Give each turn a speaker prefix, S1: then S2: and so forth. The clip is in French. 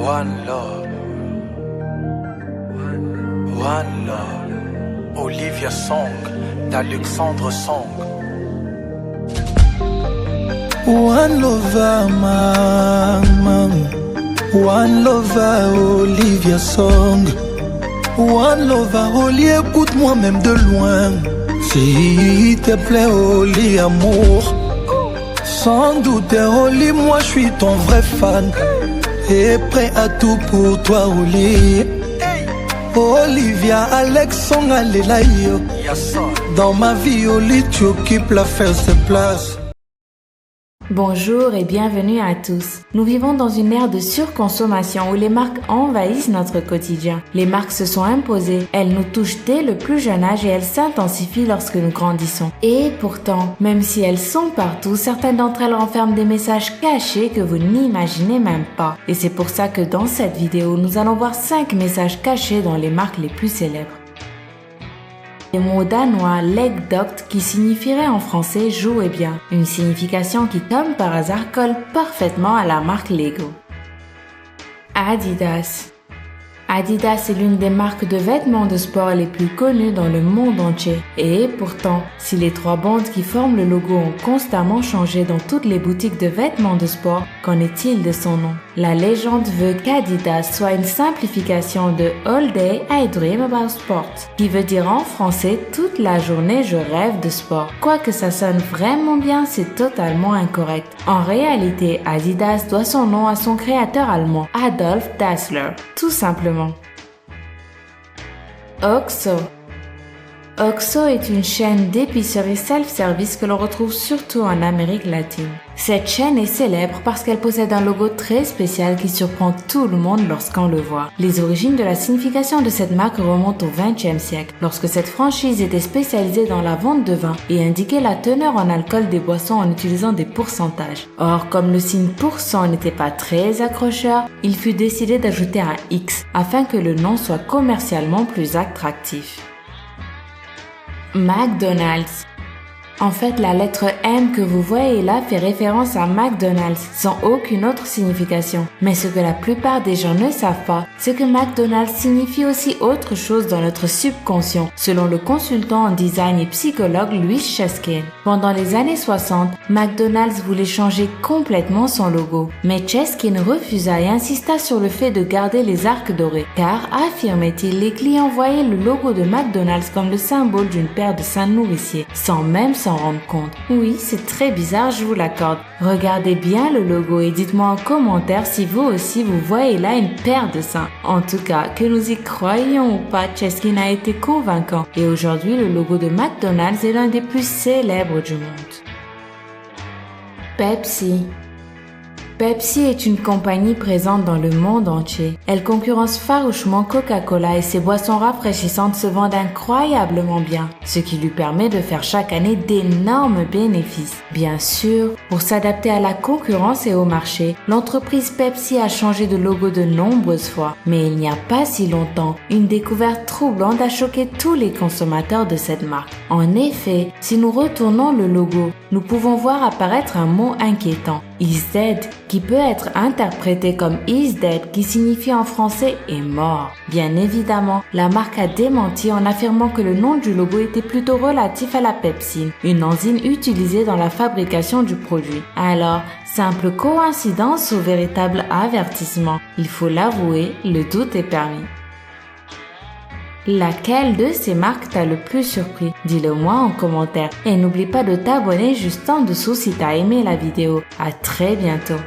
S1: One love. One love. Olivia Song d'Alexandre Song.
S2: One lover, maman. One lover, Olivia Song. One lover, Oli, écoute-moi même de loin. S'il te plaît, Oli, amour. Sans doute, Oli, moi je suis ton vrai fan. Et prêt à tout pour toi, Oli. Olivia, Alexandre, allez là, yo. Dans ma vie, Oli, tu occupes la first place.
S3: Bonjour et bienvenue à tous. Nous vivons dans une ère de surconsommation où les marques envahissent notre quotidien. Les marques se sont imposées, elles nous touchent dès le plus jeune âge et elles s'intensifient lorsque nous grandissons. Et pourtant, même si elles sont partout, certaines d'entre elles renferment des messages cachés que vous n'imaginez même pas. Et c'est pour ça que dans cette vidéo, nous allons voir 5 messages cachés dans les marques les plus célèbres. Le mot danois lægdogt qui signifierait en français « jouez bien », une signification qui, comme par hasard, colle parfaitement à la marque Lego. Adidas. Adidas est l'une des marques de vêtements de sport les plus connues dans le monde entier. Et pourtant, si les 3 bandes qui forment le logo ont constamment changé dans toutes les boutiques de vêtements de sport, qu'en est-il de son nom? La légende veut qu'Adidas soit une simplification de All Day I Dream About Sport, qui veut dire en français « toute la journée je rêve de sport ». Quoique ça sonne vraiment bien, c'est totalement incorrect. En réalité, Adidas doit son nom à son créateur allemand, Adolf Dassler, tout simplement. OXO. OXO est une chaîne d'épicerie self-service que l'on retrouve surtout en Amérique latine. Cette chaîne est célèbre parce qu'elle possède un logo très spécial qui surprend tout le monde lorsqu'on le voit. Les origines de la signification de cette marque remontent au XXe siècle, lorsque cette franchise était spécialisée dans la vente de vin et indiquait la teneur en alcool des boissons en utilisant des pourcentages. Or, comme le signe % n'était pas très accrocheur, il fut décidé d'ajouter un X afin que le nom soit commercialement plus attractif. McDonald's. En fait, la lettre M que vous voyez là fait référence à McDonald's sans aucune autre signification. Mais ce que la plupart des gens ne savent pas, c'est que McDonald's signifie aussi autre chose dans notre subconscient, selon le consultant en design et psychologue Louis Cheskin. Pendant les années 60, McDonald's voulait changer complètement son logo. Mais Cheskin refusa et insista sur le fait de garder les arcs dorés, car, affirmait-il, les clients voyaient le logo de McDonald's comme le symbole d'une paire de seins nourriciers, sans même s'en rendre compte. Oui, c'est très bizarre, je vous l'accorde. Regardez bien le logo et dites-moi en commentaire si vous aussi vous voyez là une paire de seins. En tout cas, que nous y croyions ou pas, Cheskin a été convaincant et aujourd'hui le logo de McDonald's est l'un des plus célèbres du monde. Pepsi. Pepsi est une compagnie présente dans le monde entier. Elle concurrence farouchement Coca-Cola et ses boissons rafraîchissantes se vendent incroyablement bien, ce qui lui permet de faire chaque année d'énormes bénéfices. Bien sûr, pour s'adapter à la concurrence et au marché, l'entreprise Pepsi a changé de logo de nombreuses fois. Mais il n'y a pas si longtemps, une découverte troublante a choqué tous les consommateurs de cette marque. En effet, si nous retournons le logo, nous pouvons voir apparaître un mot inquiétant, is dead, qui peut être interprété comme is dead, qui signifie en français est mort. Bien évidemment, la marque a démenti en affirmant que le nom du logo était plutôt relatif à la pepsine, une enzyme utilisée dans la fabrication du produit. Alors, simple coïncidence ou véritable avertissement? Il faut l'avouer, le doute est permis. Laquelle de ces marques t'a le plus surpris? Dis-le moi en commentaire et n'oublie pas de t'abonner juste en dessous si t'as aimé la vidéo. À très bientôt.